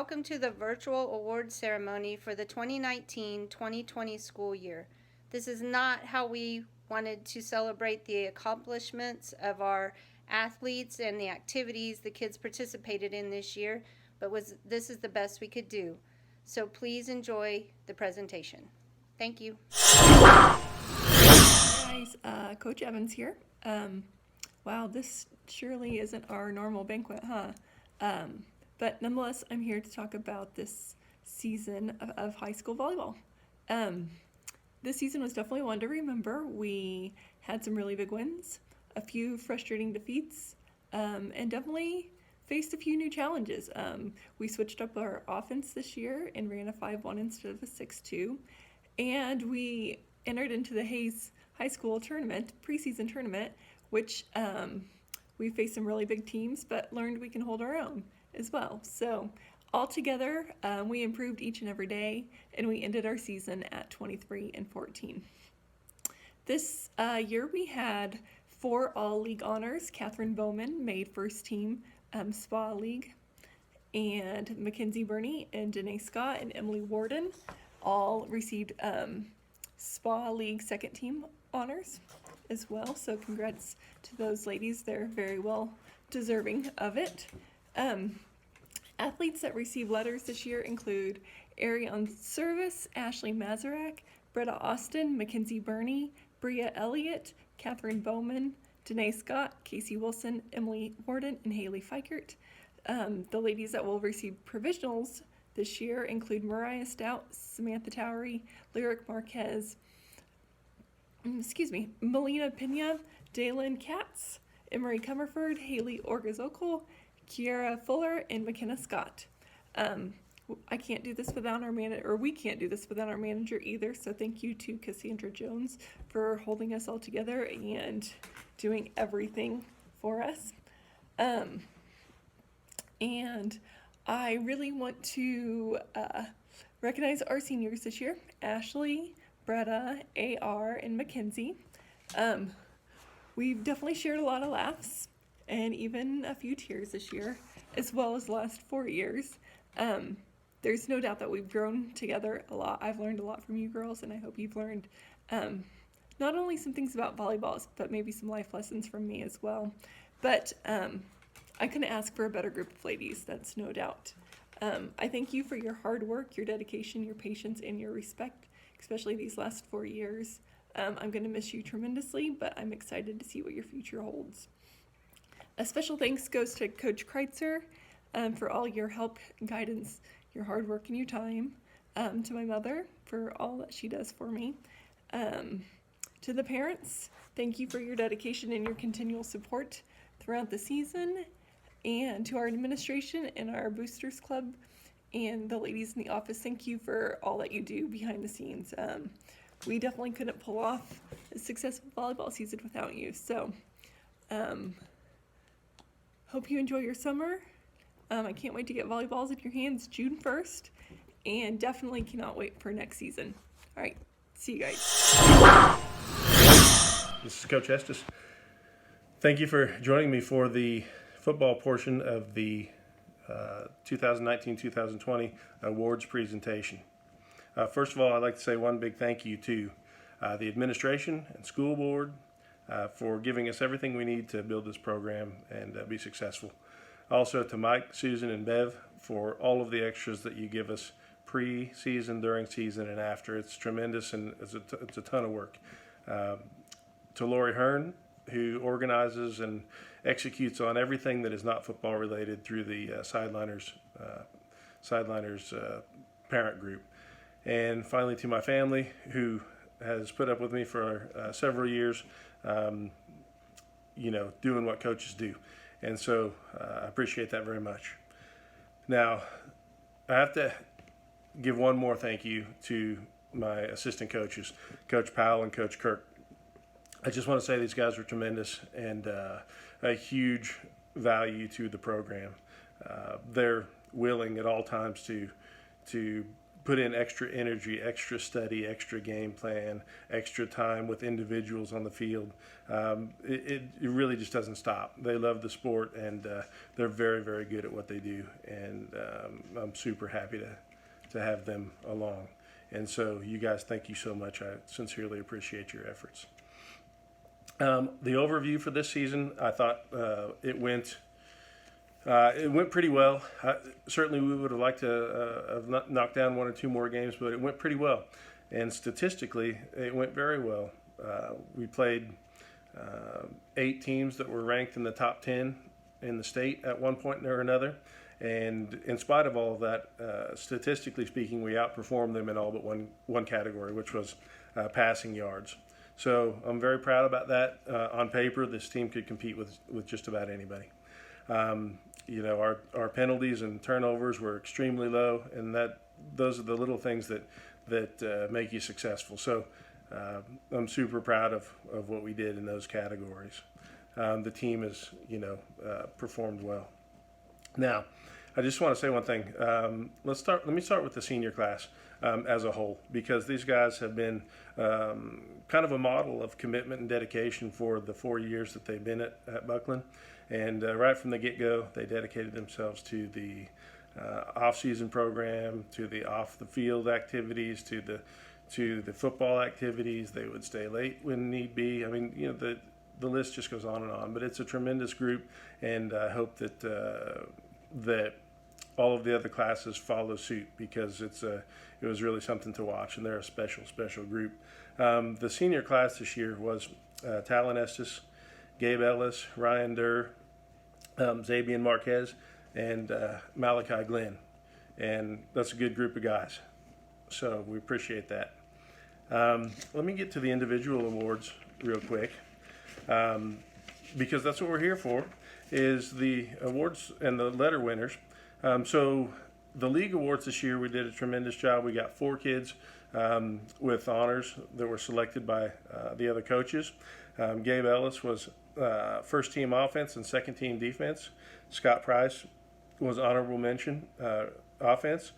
welcome to the virtual award ceremony for the 2019-2020 school year. This is not how we wanted to celebrate the accomplishments of our athletes and the activities the kids participated in this year, but this is the best we could do. So please enjoy the presentation. Thank you. Hey guys, Coach Evans here. Wow, this surely isn't our normal banquet, huh? But nonetheless, I'm here to talk about this season of high school volleyball. This season was definitely one to remember. We had some really big wins, a few frustrating defeats, and definitely faced a few new challenges. We switched up our offense this year and ran a 5-1 instead of a 6-2, and we entered into the Hayes High School tournament, preseason tournament, which we faced some really big teams, but learned we can hold our own as well. So altogether, we improved each and every day, and we ended our season at 23-14. This year we had 4 all-league honors. Catherine Bowman made first team SPA League, and Mackenzie Burney and Danae Scott and Emily Warden all received SPA League second team honors as well. So congrats to those ladies. They're very well deserving of it. Athletes that received letters this year include Ariane Service, Ashley Mazarak, Bretta Austin, Mackenzie Burney, Bria Elliott, Catherine Bowman, Danae Scott, Casey Wilson, Emily Warden, and Haley Fikert. The ladies that will receive provisionals this year include Mariah Stout, Samantha Towery, Lyric Marquez, Melina Pena, Daylin Katz, Emery Comerford, Haley Orgazokol, Kiara Fuller, and McKenna Scott. I can't do this without our manager, or we can't do this without our manager either, so thank you to Cassandra Jones for holding us all together and doing everything for us. And I really want to recognize our seniors this year, Ashley, Bretta, AR, and Mackenzie. We've definitely shared a lot of laughs and even a few tears this year, as well as the last 4 years. There's no doubt that we've grown together a lot. I've learned a lot from you girls, and I hope you've learned not only some things about volleyballs, but maybe some life lessons from me as well. But I couldn't ask for a better group of ladies, that's no doubt. I thank you for your hard work, your dedication, your patience, and your respect, especially these last 4 years. I'm going to miss you tremendously, but I'm excited to see what your future holds. A special thanks goes to Coach Kreitzer for all your help, guidance, your hard work, and your time. To my mother for all that she does for me. To the parents, thank you for your dedication and your continual support throughout the season. And to our administration and our Boosters Club and the ladies in the office, thank you for all that you do behind the scenes. We definitely couldn't pull off a successful volleyball season without you. So hope you enjoy your summer. I can't wait to get volleyballs in your hands June 1st, and definitely cannot wait for next season. All right, see you guys. This is Coach Estes. Thank you for joining me for the football portion of the 2019-2020 awards presentation. First of all, I'd like to say one big thank you to the administration and school board for giving us everything we need to build this program and be successful. Also to Mike, Susan, and Bev for all of the extras that you give us pre-season, during season, and after. It's tremendous, and it's a ton of work. To Lori Hearn, who organizes and executes on everything that is not football related through the Sideliners parent group. And finally to my family, who has put up with me for several years, doing what coaches do. And so I appreciate that very much. Now, I have to give one more thank you to my assistant coaches, Coach Powell and Coach Kirk. I just want to say these guys are tremendous and a huge value to the program. They're willing at all times to put in extra energy, extra study, extra game plan, extra time with individuals on the field. It really just doesn't stop. They love the sport, and they're very, very good at what they do. And I'm super happy to have them along. And so you guys, thank you so much. I sincerely appreciate your efforts. The overview for this season, I thought it went pretty well. Certainly, we would have liked to have knocked down one or two more games, but it went pretty well. And statistically, it went very well. We played 8 teams that were ranked in the top 10 in the state at one point or another. And in spite of all of that, statistically speaking, we outperformed them in all but one category, which was passing yards. So I'm very proud about that. On paper, this team could compete with just about anybody. Our penalties and turnovers were extremely low, and those are the little things that make you successful. So I'm super proud of what we did in those categories. The team has performed well. Now, I just want to say one thing. Let me start with the senior class as a whole, because these guys have been kind of a model of commitment and dedication for the 4 years that they've been at Buckland. And right from the get-go, they dedicated themselves to the off-season program, to the off-the-field activities, to the football activities. They would stay late when need be. I mean, the list just goes on and on. But it's a tremendous group, and I hope that all of the other classes follow suit, because it was really something to watch, and they're a special, special group. The senior class this year was Talon Estes, Gabe Ellis, Ryan Durr, Zabian Marquez, and Malachi Glenn. And that's a good group of guys. So we appreciate that. Let me get to the individual awards real quick, because that's what we're here for, is the awards and the letter winners. So the league awards this year, we did a tremendous job. We got 4 kids with honors that were selected by the other coaches. Gabe Ellis was first team offense and second team defense. Scott Price was honorable mention offense.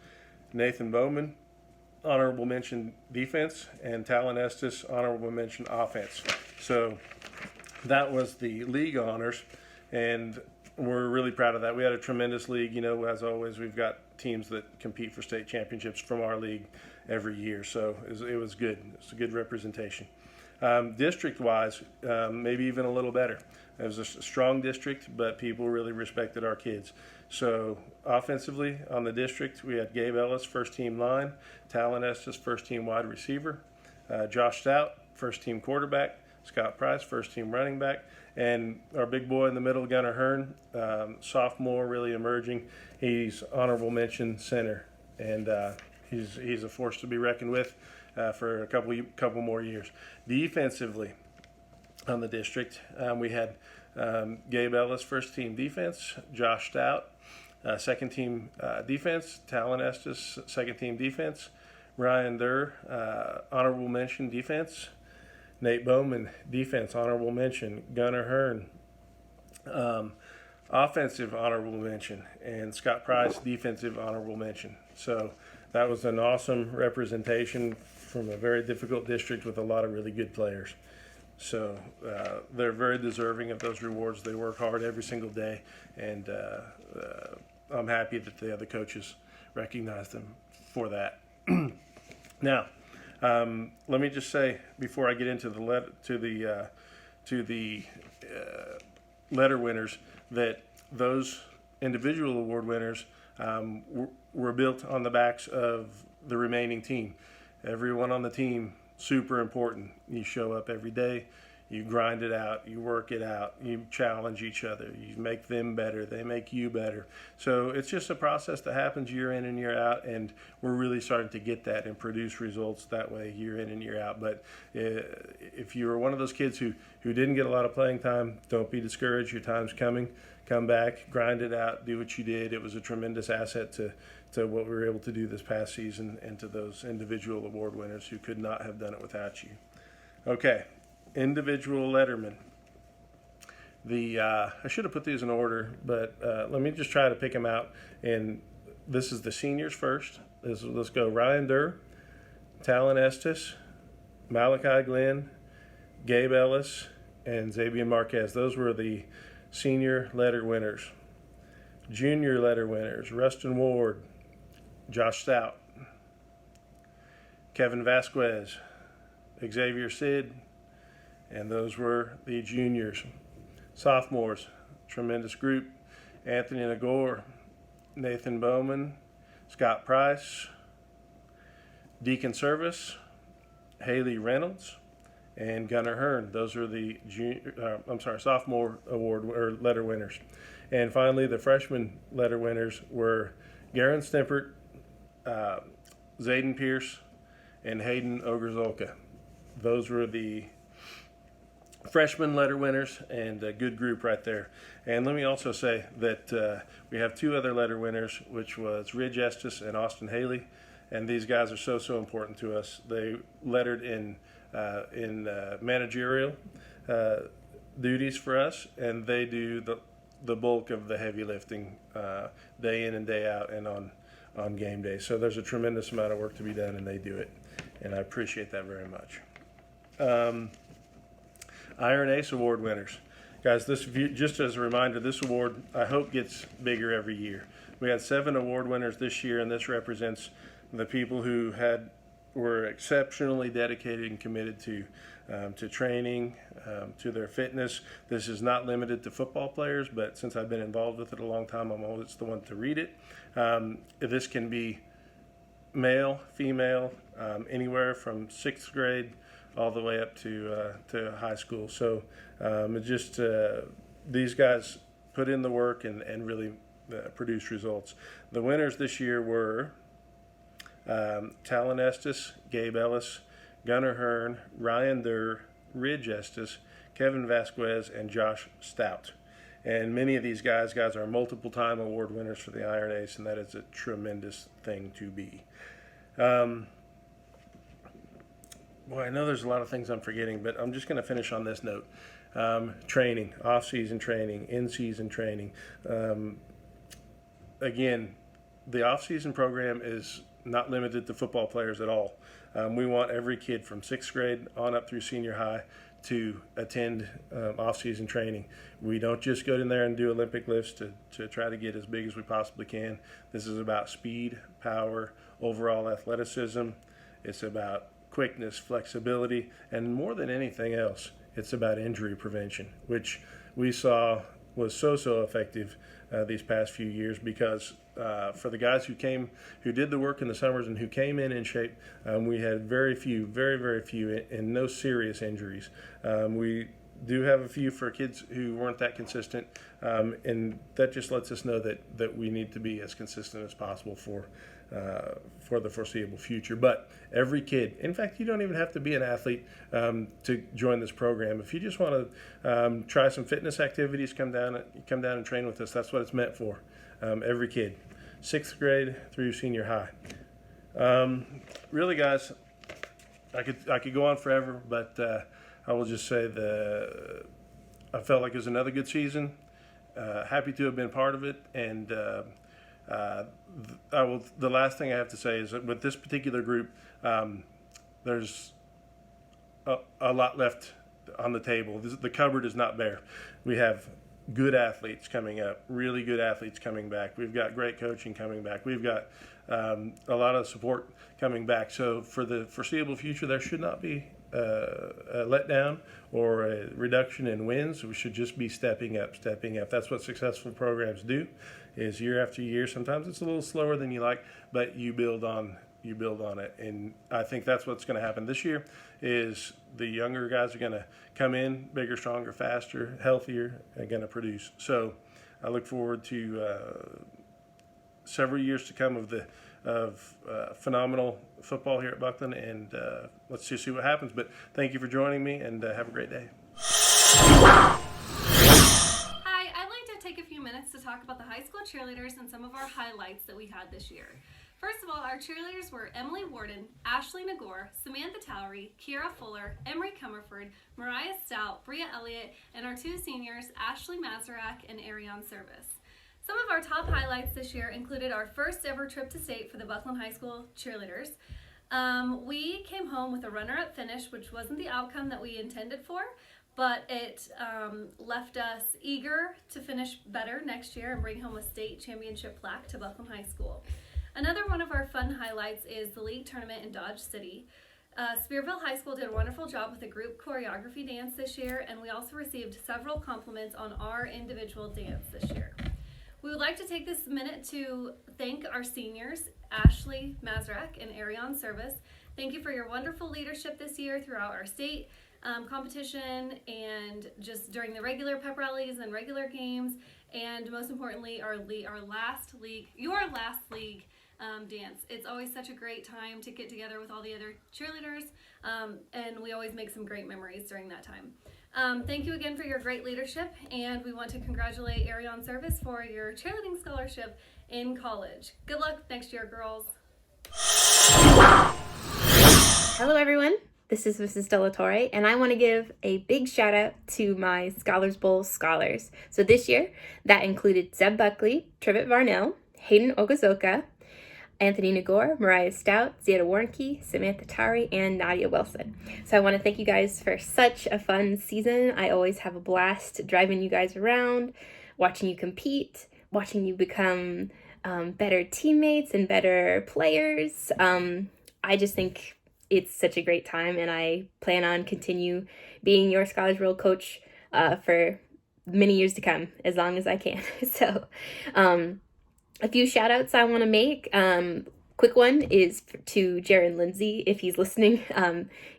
Nathan Bowman, honorable mention defense. And Talon Estes, honorable mention offense. So that was the league honors, and we're really proud of that. We had a tremendous league. As always, we've got teams that compete for state championships from our league every year. So it was good. It's a good representation. District-wise, maybe even a little better. It was a strong district, but people really respected our kids. So offensively on the district, we had Gabe Ellis, first team line, Talon Estes, first team wide receiver, Josh Stout, first team quarterback, Scott Price, first team running back, and our big boy in the middle, Gunnar Hearn, sophomore, really emerging. He's honorable mention center, and he's a force to be reckoned with for a couple more years. Defensively on the district, we had Gabe Ellis, first team defense, Josh Stout, second team defense, Talon Estes, second team defense, Ryan Durr, honorable mention defense, Nate Bowman, defense, honorable mention, Gunnar Hearn, offensive honorable mention, and Scott Price, defensive honorable mention. So that was an awesome representation from a very difficult district with a lot of really good players. So they're very deserving of those rewards. They work hard every single day, and I'm happy that the other coaches recognize them for that. Now, let me just say before I get into the letter winners that those individual award winners were built on the backs of the remaining team. Everyone on the team, super important. You show up every day, you grind it out, you work it out, you challenge each other, you make them better, they make you better. So it's just a process that happens year in and year out, and we're really starting to get that and produce results that way year in and year out. But if you're one of those kids who didn't get a lot of playing time, don't be discouraged. Your time's coming. Come back, grind it out, do what you did. It was a tremendous asset to what we were able to do this past season, and to those individual award winners who could not have done it without you. Okay, individual letterman. I should have put these in order, but let me just try to pick them out. And this is the seniors first. Let's go Ryan Durr, Talon Estes, Malachi Glenn, Gabe Ellis, and Xavier Marquez. Those were the senior letter winners. Junior letter winners, Rustin Ward, Josh Stout, Kevin Vasquez, Xavier Sid, and those were the juniors. Sophomores, tremendous group, Anthony Nagore, Nathan Bowman, Scott Price, Deacon Service, Haley Reynolds, and Gunnar Hearn. Those are the sophomore award or letter winners. And finally, the freshman letter winners were Garen Stempert, Zayden Pierce, and Hayden Ogrzolka. Those were the freshman letter winners, and a good group right there. And let me also say that we have two other letter winners, which was Ridge Estes and Austin Haley, and these guys are so important to us. They lettered in managerial duties for us, and they do the bulk of the heavy lifting day in and day out and on game day. So there's a tremendous amount of work to be done, and they do it, and I appreciate that very much. Iron Ace Award winners. Guys, just as a reminder, this award, I hope, gets bigger every year. We had 7 award winners this year, and this represents the people who were exceptionally dedicated and committed to training, to their fitness. This is not limited to football players, but since I've been involved with it a long time, I'm always the one to read it. This can be male, female, anywhere from 6th grade all the way up to high school. So these guys put in the work and really produced results. The winners this year were Talon Estes, Gabe Ellis, Gunnar Hearn, Ryan Durr, Ridge Estes, Kevin Vasquez, and Josh Stout. And many of these guys are multiple-time award winners for the Iron Ace, and that is a tremendous thing to be. Boy, I know there's a lot of things I'm forgetting, but I'm just going to finish on this note. Training, off-season training, in-season training. Again, the off-season program is not limited to football players at all. We want every kid from 6th grade on up through senior high to attend off-season training. We don't just go in there and do Olympic lifts to try to get as big as we possibly can. This is about speed, power, overall athleticism. It's about quickness, flexibility, and more than anything else, it's about injury prevention, which we saw was so effective these past few years, because for the guys who did the work in the summers and who came in shape, we had very few and no serious injuries. We do have a few for kids who weren't that consistent, and that just lets us know that we need to be as consistent as possible for the foreseeable future. But every kid, in fact, you don't even have to be an athlete to join this program. If you just want to try some fitness activities, come down and train with us. That's what it's meant for. Every kid, 6th grade through senior high. Really, guys, I could go on forever, but I will just say I felt like it was another good season. Happy to have been part of it, and the last thing I have to say is that with this particular group, there's a lot left on the table. The cupboard is not bare. We have good athletes coming up, really good athletes coming back. We've got great coaching coming back. We've got a lot of support coming back. So for the foreseeable future, there should not be a letdown or a reduction in wins. We should just be stepping up. That's what successful programs do, is year after year. Sometimes it's a little slower than you like, but you build on it. And I think that's what's going to happen this year, is the younger guys are going to come in bigger, stronger, faster, healthier, and going to produce. So I look forward to several years to come of phenomenal football here at Buckland, and let's just see what happens. But thank you for joining me, and have a great day. Hi, I'd like to take a few minutes to talk about the high school cheerleaders and some of our highlights that we had this year. First of all, our cheerleaders were Emily Warden, Ashley Nagore, Samantha Towery, Kiera Fuller, Emery Comerford, Mariah Stout, Bria Elliott, and our 2 seniors, Ashley Mazarak and Ariane Service. Some of our top highlights this year included our first ever trip to state for the Buckland High School cheerleaders. We came home with a runner-up finish, which wasn't the outcome that we intended for, but it left us eager to finish better next year and bring home a state championship plaque to Buckland High School. Another one of our fun highlights is the league tournament in Dodge City. Spearville High School did a wonderful job with a group choreography dance this year, and we also received several compliments on our individual dance this year. We would like to take this minute to thank our seniors, Ashley Mazrak and Ariane Service. Thank you for your wonderful leadership this year throughout our state competition and just during the regular pep rallies and regular games, and most importantly, your last league dance. It's always such a great time to get together with all the other cheerleaders, and we always make some great memories during that time. Thank you again for your great leadership, and we want to congratulate Ariane Service for your cheerleading scholarship in college. Good luck next year, girls. Hello everyone, this is Mrs. Delatore, and I want to give a big shout out to my Scholars Bowl scholars. So this year, that included Zeb Buckley, Trivett Varnell, Hayden Ogazoka, Anthony Nagor, Mariah Stout, Zeta Warnke, Samantha Tari, and Nadia Wilson. So I want to thank you guys for such a fun season. I always have a blast driving you guys around, watching you compete, watching you become better teammates and better players. I just think it's such a great time, and I plan on continue being your Scholars Bowl coach for many years to come, as long as I can. So a few shout outs I want to make. Quick one is to Jaron Lindsay, if he's listening.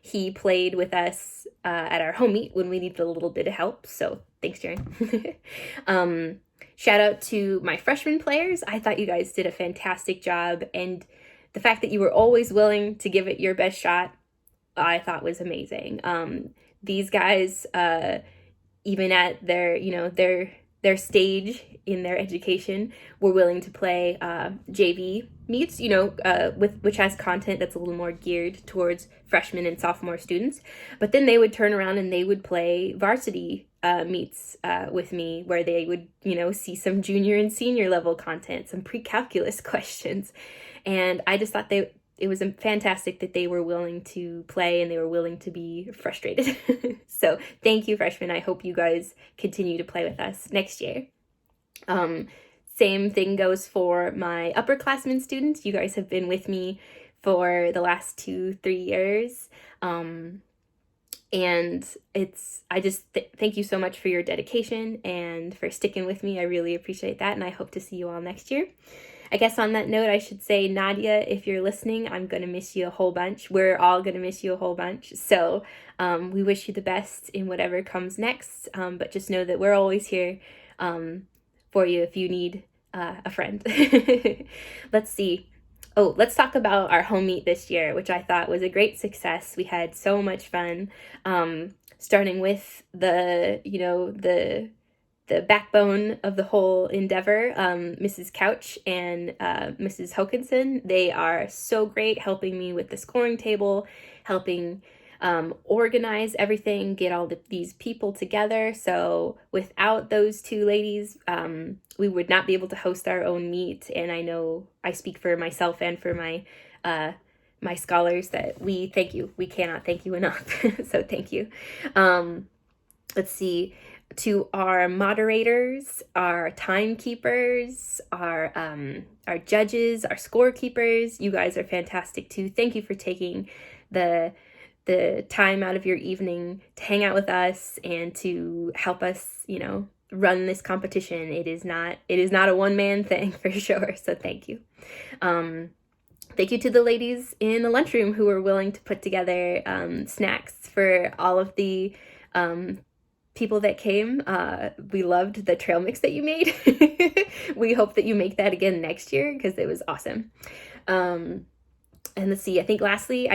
He played with us at our home meet when we needed a little bit of help, so thanks, Jaron. Shout out to my freshman players. I thought you guys did a fantastic job, and the fact that you were always willing to give it your best shot, I thought was amazing. These guys, even at their stage in their education, were willing to play JV meets, which has content that's a little more geared towards freshmen and sophomore students. But then they would turn around and they would play varsity meets with me, where they would, see some junior and senior level content, some pre-calculus questions. And I just thought it was fantastic that they were willing to play and they were willing to be frustrated. So thank you, freshmen. I hope you guys continue to play with us next year. Same thing goes for my upperclassmen students. You guys have been with me for the last 2-3 years. And I just thank you so much for your dedication and for sticking with me. I really appreciate that, and I hope to see you all next year. I guess on that note, I should say, Nadia, if you're listening, I'm going to miss you a whole bunch. We're all going to miss you a whole bunch. So we wish you the best in whatever comes next. But just know that we're always here for you if you need a friend. Let's see. Oh, let's talk about our home meet this year, which I thought was a great success. We had so much fun, starting with the backbone of the whole endeavor, Mrs. Couch and Mrs. Hokinson. They are so great, helping me with the scoring table, helping organize everything, get all these people together. So without those two ladies, we would not be able to host our own meet. And I know I speak for myself and for my scholars that we thank you. We cannot thank you enough. So thank you. Let's see. To our moderators, our timekeepers, our judges, our scorekeepers, you guys are fantastic too. Thank you for taking the time out of your evening to hang out with us and to help us, run this competition. It is not a one-man thing for sure. So thank you. Thank you to the ladies in the lunchroom who were willing to put together snacks for all of the people that came. We loved the trail mix that you made. We hope that you make that again next year because it was awesome. And let's see, I think lastly,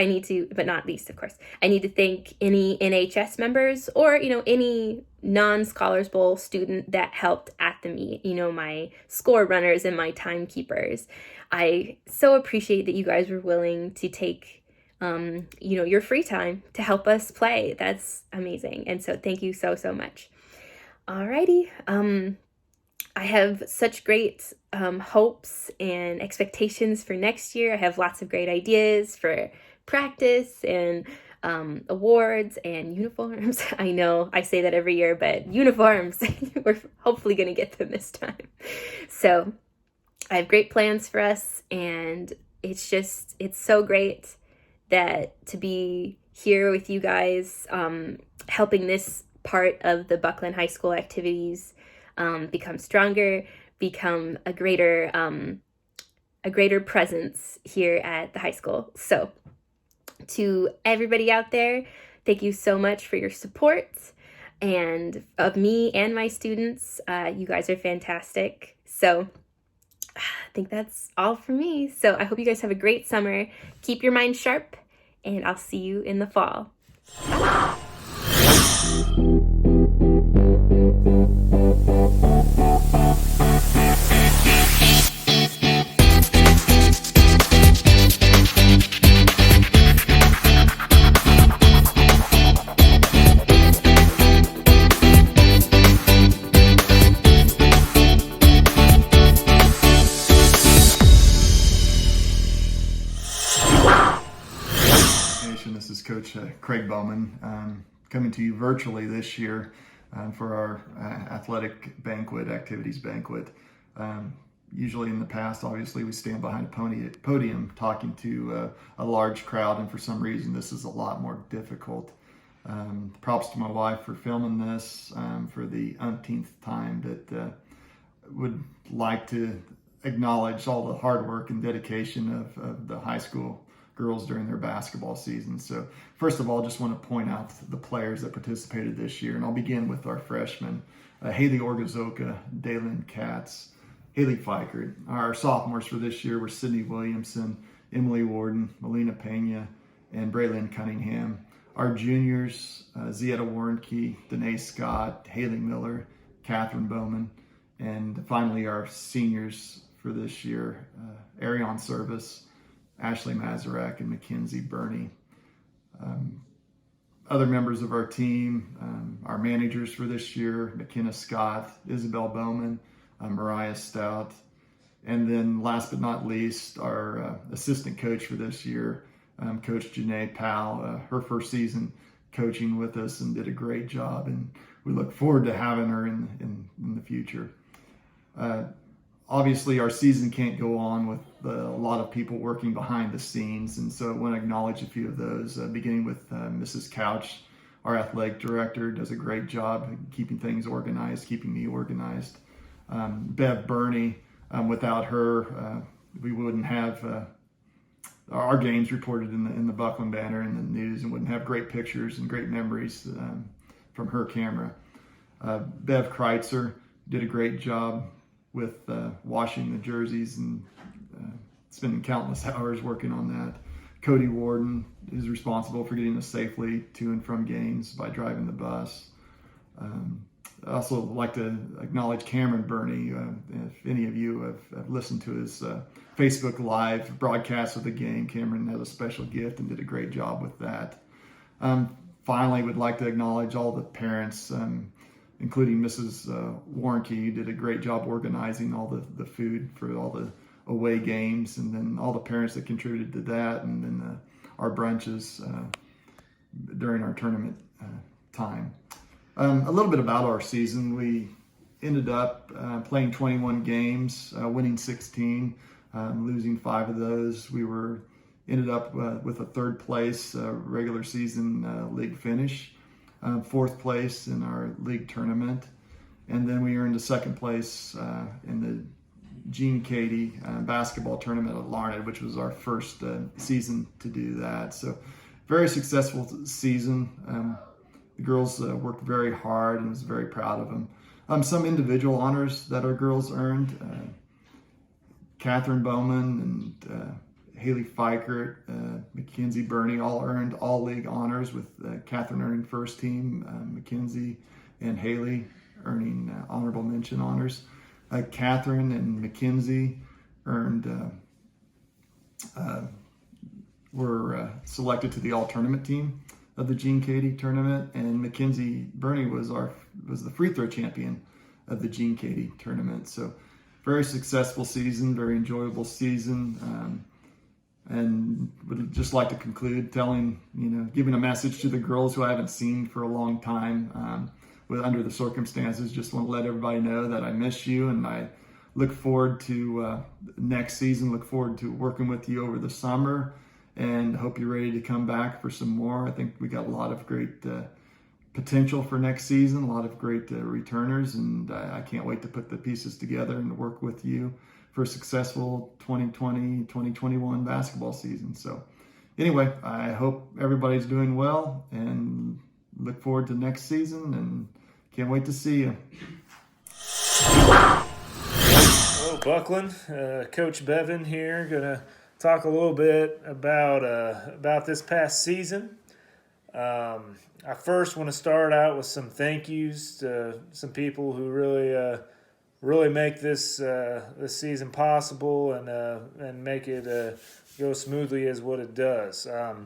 but not least, of course, I need to thank any NHS members or, any non-Scholars Bowl student that helped at the meet, my score runners and my timekeepers. I so appreciate that you guys were willing to take your free time to help us play. That's amazing. And so thank you so, so much. Alrighty. I have such great hopes and expectations for next year. I have lots of great ideas for practice and awards and uniforms. I know I say that every year, but uniforms, we're hopefully going to get them this time. So I have great plans for us, and it's so great that to be here with you guys, helping this part of the Buckland High School activities become stronger, become a greater presence here at the high school. So to everybody out there, thank you so much for your support and of me and my students. You guys are fantastic. So I think that's all for me. So I hope you guys have a great summer. Keep your mind sharp, and I'll see you in the fall. This is Coach Craig Bowman coming to you virtually this year for our athletic activities banquet. Usually in the past, obviously, we stand behind a podium talking to a large crowd, and for some reason this is a lot more difficult. Props to my wife for filming this for the umpteenth time, but would like to acknowledge all the hard work and dedication of the high school girls during their basketball season. So first of all, just want to point out the players that participated this year, and I'll begin with our freshmen, Haley Orgazoka, Daylin Katz, Haley Fikert. Our sophomores for this year were Sydney Williamson, Emily Warden, Melina Pena, and Braylon Cunningham. Our juniors, Zietta Warnke, Danae Scott, Haley Miller, Catherine Bowman, and finally our seniors for this year, Arion Service, Ashley Mazurek, and Mackenzie Burney. Other members of our team, our managers for this year, McKenna Scott, Isabel Bowman, Mariah Stout, and then last but not least, our assistant coach for this year, Coach Janae Powell, her first season coaching with us, and did a great job, and we look forward to having her in the future. Obviously, our season can't go on with a lot of people working behind the scenes, and so I want to acknowledge a few of those, beginning with Mrs. Couch, our athletic director, does a great job keeping things organized, keeping me organized. Bev Burney, without her, we wouldn't have our games reported in the Buckland Banner and the news, and wouldn't have great pictures and great memories from her camera. Bev Kreitzer did a great job with washing the jerseys and spending countless hours working on that. Cody Warden is responsible for getting us safely to and from games by driving the bus. I also like to acknowledge Cameron Burney. If any of you have listened to his Facebook Live broadcast of the game, Cameron had a special gift and did a great job with that. Finally, would like to acknowledge all the parents, including Mrs. Warnke, who did a great job organizing all the food for all the away games, and then all the parents that contributed to that, and then our brunches during our tournament time. A little bit about our season. We ended up playing 21 games, winning 16, losing 5 of those. We ended up with a third place regular season league finish, 4th place in our league tournament, and then we earned a 2nd place in the Gene Cady basketball tournament at Larned, which was our first season to do that. So very successful season. The girls worked very hard and was very proud of them. Some individual honors that our girls earned. Catherine Bowman and Haley Fikert, Mackenzie Burney all earned all league honors, with Catherine earning first team, Mackenzie and Haley earning honorable mention honors. Catherine and Mackenzie were selected to the all-tournament team of the Gene Cady tournament, and Mackenzie Burney was the free throw champion of the Gene Katie tournament. So very successful season, very enjoyable season. And would just like to conclude giving a message to the girls who I haven't seen for a long time. Under the circumstances, just want to let everybody know that I miss you, and I look forward to next season. Look forward to working with you over the summer, and hope you're ready to come back for some more. I think we got a lot of great potential for next season, a lot of great returners, and I can't wait to put the pieces together and work with you for a successful 2020-2021 basketball season. So anyway, I hope everybody's doing well, and look forward to next season, and can't wait to see you. Hello, Buckland. Coach Bevan here. Gonna talk a little bit about this past season. I first want to start out with some thank yous to some people who really make this season possible and make it go smoothly as what it does. I'd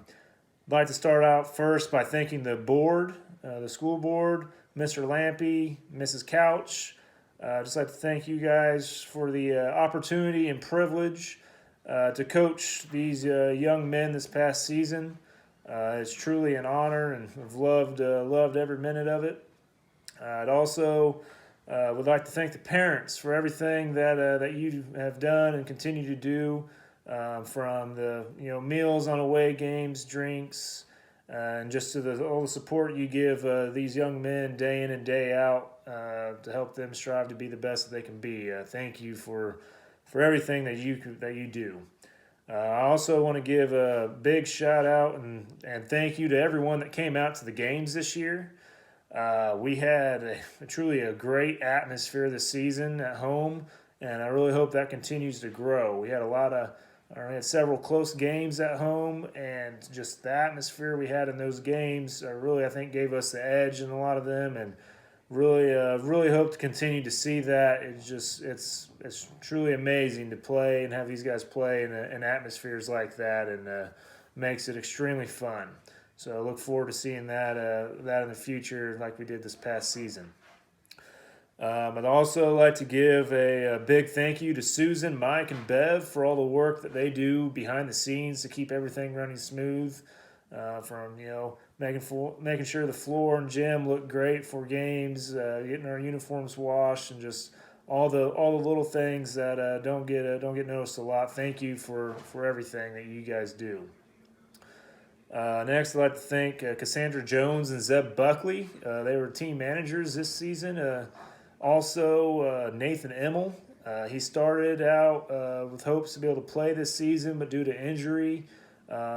like to start out first by thanking the board, the school board, Mr. Lampy, Mrs. Couch. Just like to thank you guys for the opportunity and privilege to coach these young men this past season. It's truly an honor, and I've loved every minute of it. I'd also would like to thank the parents for everything that you have done and continue to do, from the meals on away games, drinks, and just to all the support you give these young men day in and day out to help them strive to be the best that they can be. Thank you for everything that you do. I also want to give a big shout out and thank you to everyone that came out to the games this year. We had truly a great atmosphere this season at home, and I really hope that continues to grow. We had several close games at home, and just the atmosphere we had in those games really, I think, gave us the edge in a lot of them, and really hope to continue to see that. It's truly amazing to play and have these guys play in atmospheres like that, and makes it extremely fun. So I look forward to seeing that in the future like we did this past season. I'd also like to give a big thank you to Susan, Mike, and Bev for all the work that they do behind the scenes to keep everything running smooth. From making sure the floor and gym look great for games, getting our uniforms washed, and just all the little things that don't get noticed a lot. Thank you for everything that you guys do. Next, I'd like to thank Cassandra Jones and Zeb Buckley. They were team managers this season. Also, Nathan Emmel. He started out with hopes to be able to play this season, but due to injury,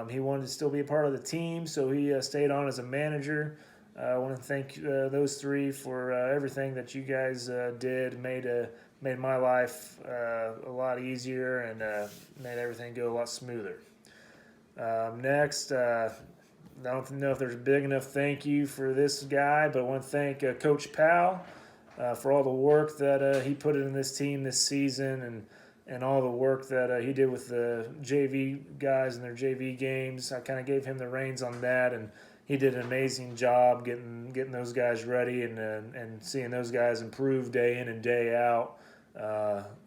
he wanted to still be a part of the team, so he stayed on as a manager. I want to thank those three for everything that you guys did. Made my life a lot easier, and made everything go a lot smoother. Next, I don't know if there's a big enough thank you for this guy, but I want to thank Coach Powell for all the work that he put in this team this season, and all the work that he did with the JV guys in their JV games. I kind of gave him the reins on that, and he did an amazing job getting those guys ready and seeing those guys improve day in and day out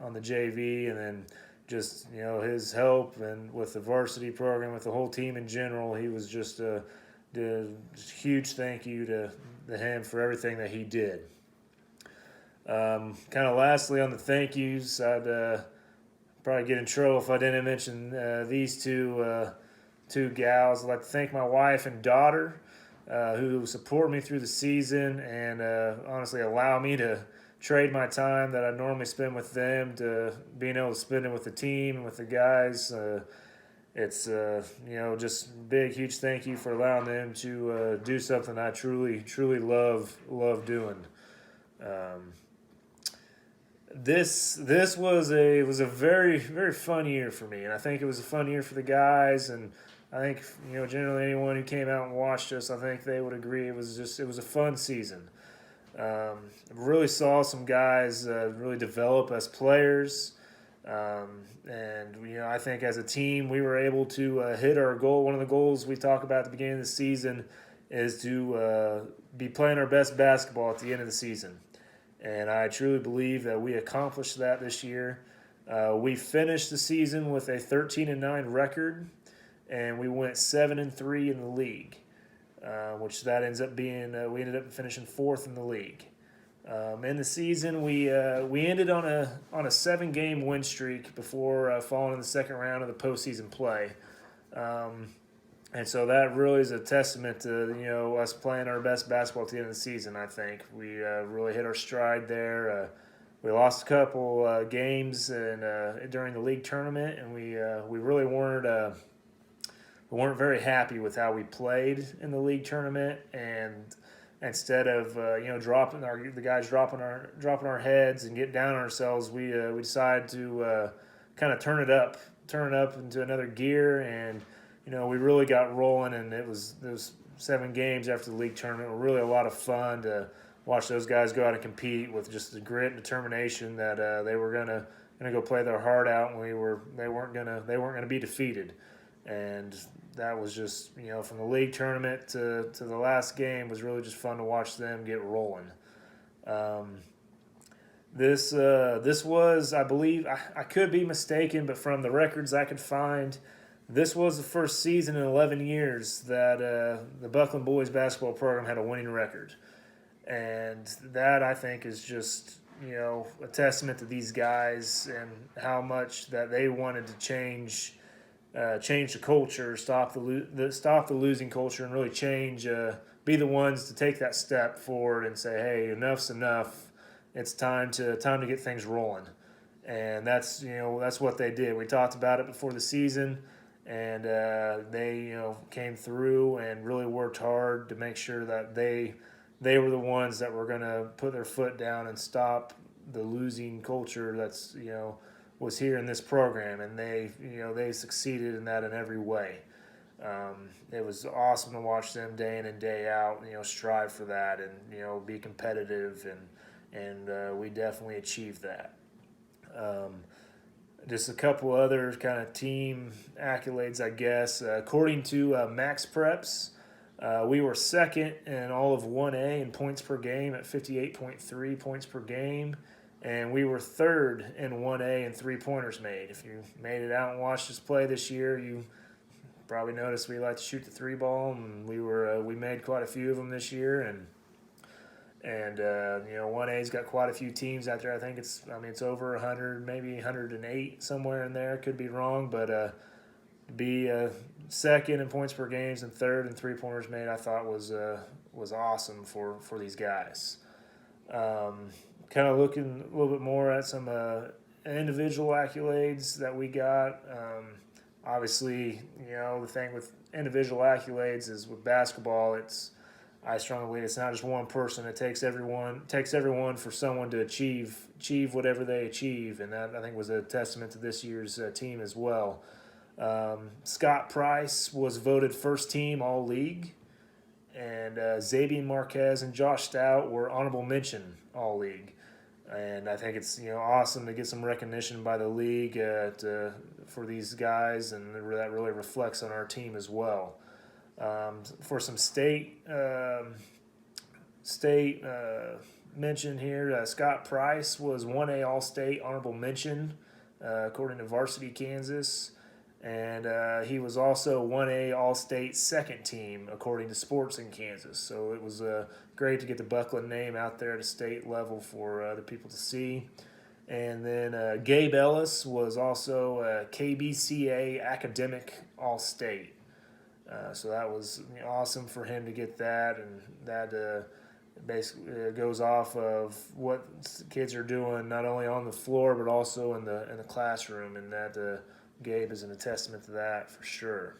on the JV, and then just his help and with the varsity program, with the whole team in general. He was just a huge thank you to him for everything that he did. Kind of lastly on the thank yous, I'd probably get in trouble if I didn't mention these two gals. I'd like to thank my wife and daughter who support me through the season and honestly allow me to trade my time that I normally spend with them to being able to spend it with the team and with the guys. It's just big, huge thank you for allowing them to do something I truly love doing. This was a very, very fun year for me, and I think it was a fun year for the guys, and I think generally anyone who came out and watched us, I think they would agree it was a fun season. Really saw some guys really develop as players, and I think as a team we were able to hit our goal. One of the goals we talk about at the beginning of the season is to be playing our best basketball at the end of the season. And I truly believe that we accomplished that this year. We finished the season with a 13-9 record, and we went 7-3 in the league, which that ends up being we ended up finishing 4th in the league. In the season, we ended on a 7-game win streak before falling in the second round of the postseason play. And so that really is a testament to us playing our best basketball at the end of the season. I think we really hit our stride there. We lost a couple games during the league tournament, and we really weren't very happy with how we played in the league tournament. And instead of dropping our heads and get down on ourselves, we decided to kind of turn it up into another gear, and we really got rolling. And those 7 games after the league tournament were really a lot of fun to watch those guys go out and compete with just the grit and determination that they were gonna go play their heart out, and they weren't gonna be defeated. And that was just from the league tournament to the last game was really just fun to watch them get rolling. This was, I believe, I could be mistaken, but from the records I could find, this was the first season in 11 years that the Buckland boys basketball program had a winning record. And that, I think, is just, a testament to these guys and how much that they wanted to change the culture, stop the losing culture, and really be the ones to take that step forward and say, hey, enough's enough. It's time to get things rolling. And that's what they did. We talked about it before the season, and they came through and really worked hard to make sure that they were the ones that were going to put their foot down and stop the losing culture that's was here in this program, and they succeeded in that in every way. It was awesome to watch them day in and day out, strive for that and be competitive, and we definitely achieved that. Just a couple other kind of team accolades, I guess. According to Max Preps, we were second in all of 1A in points per game at 58.3 points per game, and we were third in 1A in three-pointers made. If you made it out and watched us play this year, you probably noticed we like to shoot the 3-ball, and we made quite a few of them this year, and 1A's got quite a few teams out there. I think it's over 100, maybe 108 somewhere in there. Could be wrong, but be second in points per games and third in three-pointers made, I thought was awesome for these guys. Kind of looking a little bit more at some individual accolades that we got. Obviously, the thing with individual accolades is with basketball, I strongly believe it's not just one person. It takes everyone for someone to achieve whatever they achieve, and that, I think, was a testament to this year's team as well. Scott Price was voted first team all league, and Xavier Marquez and Josh Stout were honorable mention all league. And I think it's awesome to get some recognition by the league for these guys, and that really reflects on our team as well. For some state mention here, Scott Price was 1A All-State honorable mention according to Varsity Kansas, and he was also 1A All-State second team according to Sports in Kansas. So it was great to get the Buckland name out there at a state level for other people to see. And then Gabe Ellis was also KBCA Academic All-State. So that was awesome for him to get that, and that basically goes off of what kids are doing not only on the floor but also in the classroom, and that Gabe is a testament to that for sure.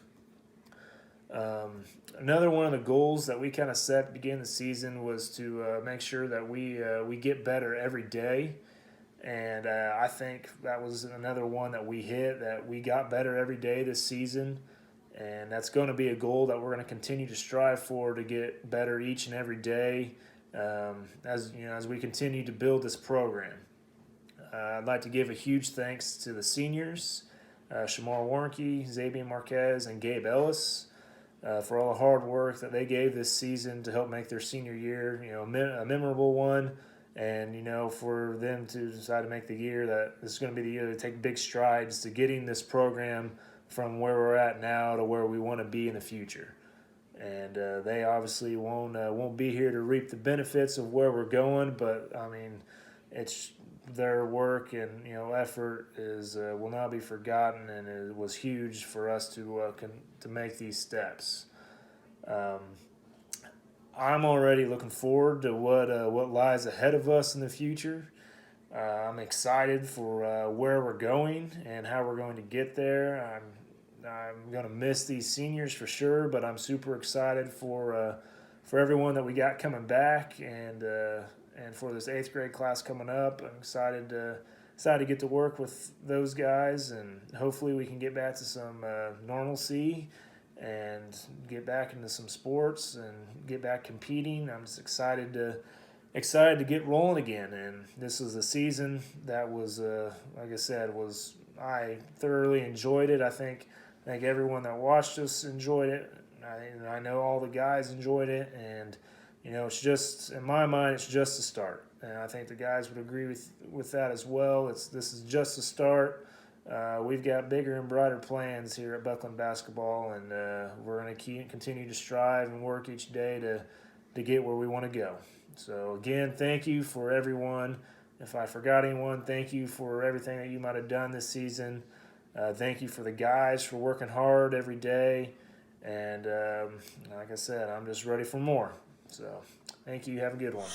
Another one of the goals that we kind of set at the beginning of the season was to make sure that we get better every day, and I think that was another one that we hit, that we got better every day this season. And that's going to be a goal that we're going to continue to strive for, to get better each and every day as we continue to build this program. I'd like to give a huge thanks to the seniors, Shamar Warnke, Xavier Marquez, and Gabe Ellis for all the hard work that they gave this season to help make their senior year a memorable one, And, for them to decide to make the year that this is going to be the year to take big strides to getting this program from where we're at now to where we want to be in the future. And they obviously won't be here to reap the benefits of where we're going, but I mean, it's their work and effort will not be forgotten, and it was huge for us to make these steps. I'm already looking forward to what lies ahead of us in the future. I'm excited for where we're going and how we're going to get there. I'm going to miss these seniors for sure, but I'm super excited for everyone that we got coming back, and for this 8th grade class coming up. I'm excited to get to work with those guys, and hopefully we can get back to some normalcy and get back into some sports and get back competing. I'm just excited to get rolling again. And this is a season that was, like I said, I thoroughly enjoyed it. I think everyone that watched us enjoyed it. I know all the guys enjoyed it, and it's just, in my mind, it's just a start. And I think the guys would agree with that as well. This is just a start. We've got bigger and brighter plans here at Buckland Basketball, and we're going to continue to strive and work each day to get where we want to go. So again, thank you for everyone. If I forgot anyone, thank you for everything that you might have done this season. Thank you for the guys for working hard every day. And like I said, I'm just ready for more. So thank you. Have a good one.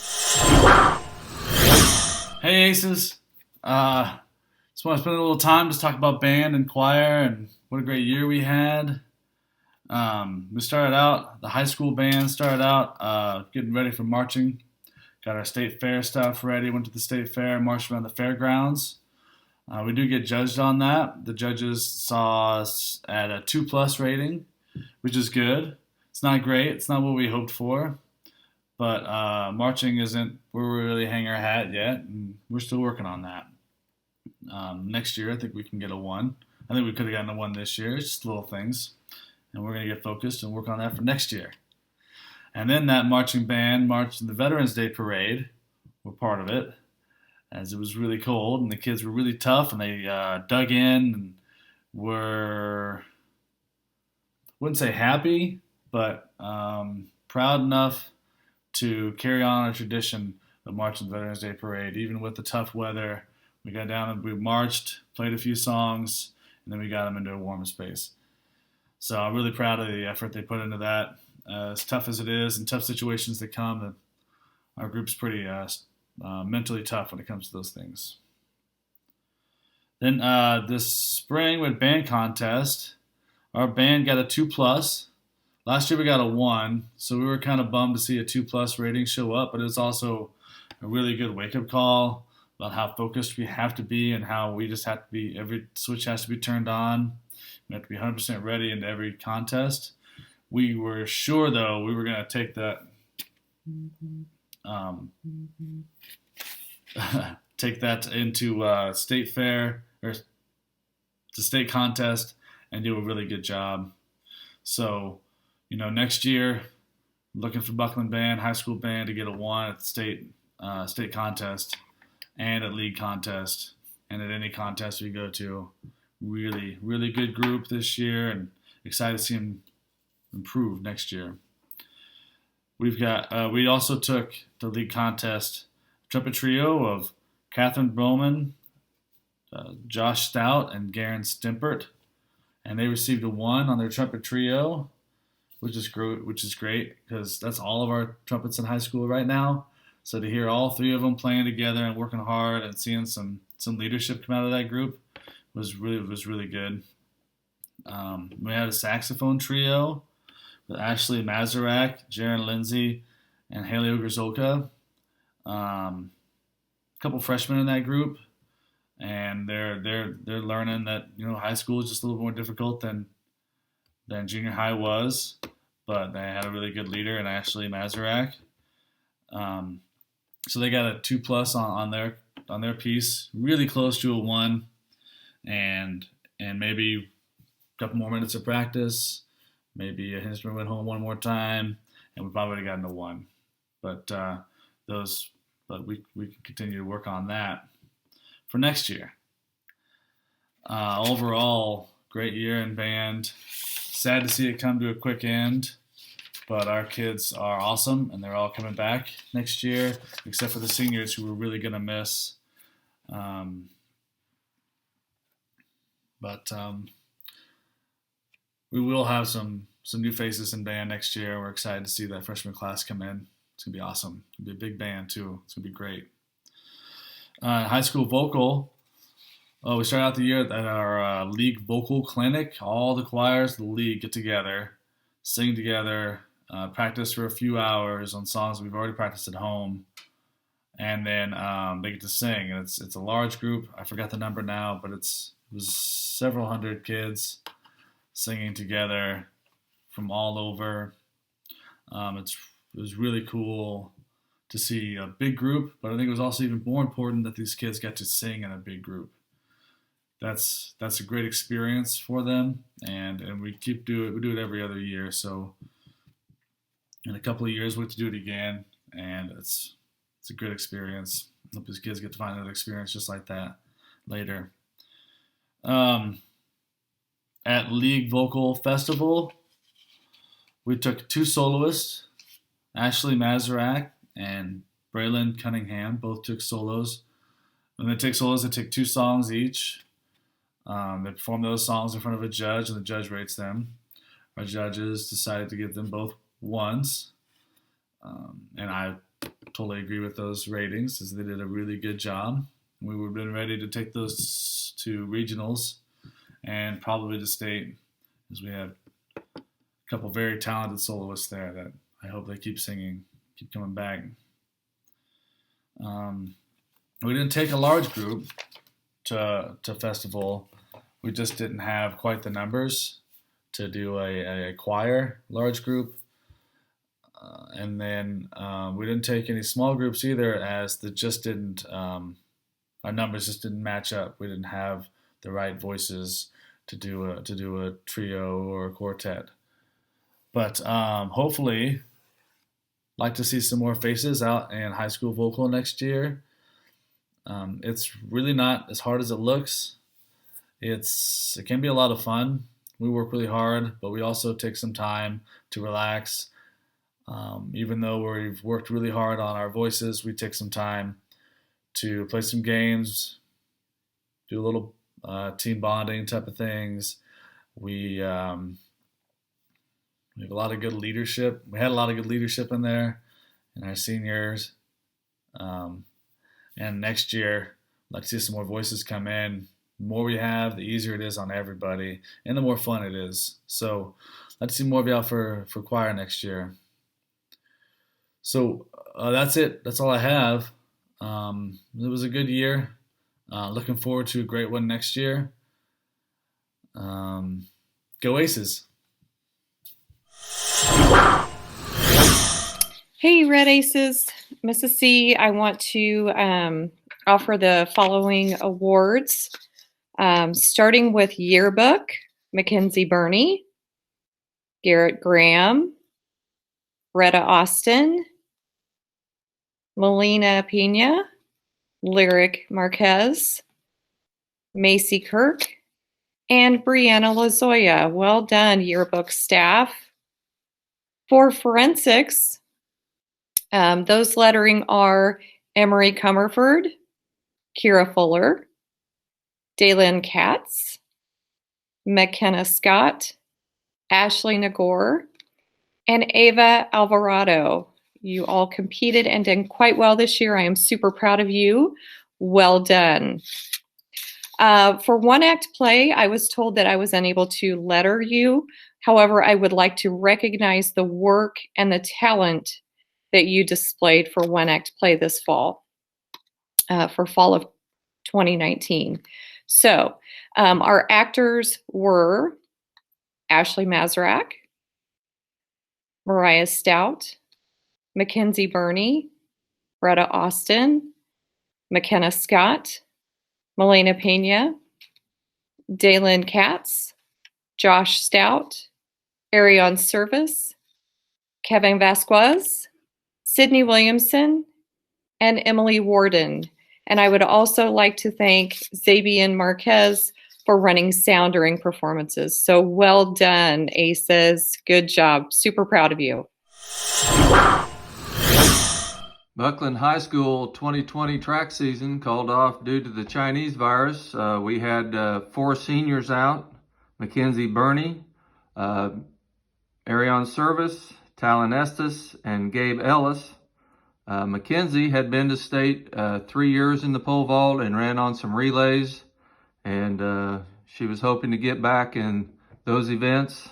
Hey Aces. Just want to spend a little time just talk about band and choir and what a great year we had. We started out, the high school band started out getting ready for marching. Got our state fair stuff ready, went to the state fair, marched around the fairgrounds. We do get judged on that. The judges saw us at a 2+ rating, which is good. It's not great. It's not what we hoped for. But marching isn't where we really hang our hat yet, and we're still working on that. Next year, I think we can get a 1. I think we could have gotten a 1 this year. It's just little things. And we're going to get focused and work on that for next year. And then that marching band marched in the Veterans Day Parade. We're part of it, as it was really cold, and the kids were really tough, and they dug in and were, wouldn't say happy, but proud enough to carry on our tradition of marching the Veterans Day Parade. Even with the tough weather, we got down and we marched, played a few songs, and then we got them into a warm space. So I'm really proud of the effort they put into that. As tough as it is and tough situations that come, our group's pretty mentally tough when it comes to those things. Then this spring with band contest, our band got a 2+. Last year we got a 1, so we were kind of bummed to see a 2+ rating show up, but it was also a really good wake-up call about how focused we have to be and how we just have to be, every switch has to be turned on. We have to be 100% ready into every contest. We were sure, though, we were going to take that take that into state fair or to state contest and do a really good job. So, next year, looking for Buckland Band, high school band to get a 1 at the state contest and at league contest and at any contest we go to. Really, really good group this year, and excited to see them improve next year. We've got. We also took the league contest trumpet trio of Catherine Bowman, Josh Stout, and Garen Stimpert, and they received a 1 on their trumpet trio, which is great because that's all of our trumpets in high school right now. So to hear all 3 of them playing together and working hard and seeing some leadership come out of that group was really good. We had a saxophone trio with Ashley Mazarak, Jaron Lindsay, and Haley Ogrzolka. A couple freshmen in that group, and they're learning that high school is just a little more difficult than junior high was, but they had a really good leader in Ashley Mazarak. So they got a 2+ on their piece, really close to a 1, and maybe a couple more minutes of practice. Maybe a instrument went home one more time, and we probably would have gotten a 1. But those but we can continue to work on that for next year. Overall, great year in band. Sad to see it come to a quick end, but our kids are awesome, and they're all coming back next year, except for the seniors who we're really going to miss. But we will have some new faces in band next year. We're excited to see that freshman class come in. It's going to be awesome. It's going to be a big band, too. It's going to be great. High school vocal. We started out the year at our league vocal clinic. All the choirs of the league get together, sing together, practice for a few hours on songs we've already practiced at home, and then they get to sing. And it's a large group. I forgot the number now, but it was several hundred kids singing together from all over. It was really cool to see a big group, but I think it was also even more important that these kids got to sing in a big group. That's a great experience for them, and we do it every other year. So in a couple of years, we'll get to do it again, and it's a good experience. I hope these kids get to find another experience just like that later. At League Vocal Festival, we took 2 soloists, Ashley Mazarak and Braylon Cunningham, both took solos. When they take solos, they take 2 songs each. They perform those songs in front of a judge, and the judge rates them. Our judges decided to give them both 1s, and I totally agree with those ratings, as they did a really good job. We would have been ready to take those to regionals and probably to state, as we have a couple very talented soloists there that I hope they keep singing, keep coming back. We didn't take a large group to festival. We just didn't have quite the numbers to do a choir large group. And then we didn't take any small groups either, as our numbers just didn't match up. We didn't have the right voices to do a trio or a quartet. But hopefully, like to see some more faces out in high school vocal next year. It's really not as hard as it looks. It can be a lot of fun. We work really hard, but we also take some time to relax. Even though we've worked really hard on our voices, we take some time to play some games, do a little team bonding type of things. We have a lot of good leadership. We had a lot of good leadership in there in our seniors. And next year, I'd like to see some more voices come in. The more we have, the easier it is on everybody, and the more fun it is. So I'd like to see more of y'all for choir next year. So that's it. That's all I have. It was a good year. Looking forward to a great one next year. Go Aces. Hey, Red Aces, Mrs. C. I want to offer the following awards, starting with Yearbook, Mackenzie Burney, Garrett Graham, Retta Austin, Melina Pena, Lyric Marquez, Macy Kirk, and Brianna Lazoya. Well done, Yearbook staff. For forensics, those lettering are Emery Comerford, Kira Fuller, Daylin Katz, McKenna Scott, Ashley Nagore, and Ava Alvarado. You all competed and did quite well this year. I am super proud of you. Well done. For one act play, I was told that I was unable to letter you. However, I would like to recognize the work and the talent that you displayed for one act play this fall, for fall of 2019. So our actors were Ashley Mazarak, Mariah Stout, Mackenzie Burney, Retta Austin, McKenna Scott, Melina Pena, Daylin Katz, Josh Stout, Arion Service, Kevin Vasquez, Sydney Williamson, and Emily Warden. And I would also like to thank Zabian Marquez for running sound during performances. So well done, Aces. Good job. Super proud of you. Buckland High School 2020 track season called off due to the Chinese virus. We had 4 seniors out: Mackenzie Burney, Arion Service, Talon Estes, and Gabe Ellis. Mackenzie had been to state 3 years in the pole vault and ran on some relays, and she was hoping to get back in those events.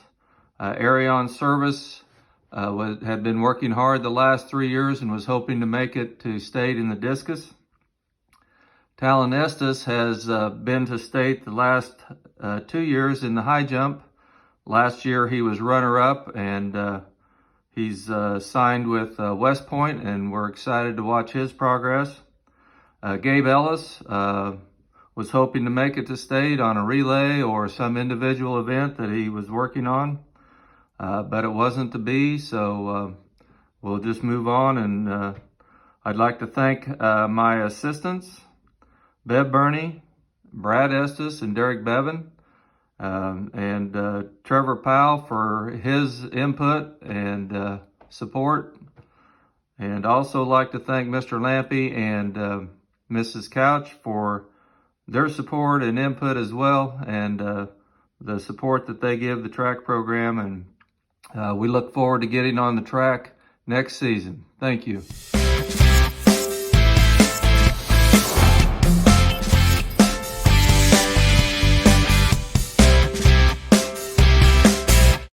Arion Service had been working hard the last 3 years and was hoping to make it to state in the discus. Talon Estes has been to state the last 2 years in the high jump. Last year he was runner-up, and he's signed with West Point, and we're excited to watch his progress. Gabe Ellis was hoping to make it to state on a relay or some individual event that he was working on, but it wasn't to be, so we'll just move on. And I'd like to thank my assistants, Bev Burney, Brad Estes, and Derek Bevan, and Trevor Powell for his input and support. And also like to thank Mr. Lampy and Mrs. Couch for their support and input as well, and the support that they give the track program. And we look forward to getting on the track next season. Thank you.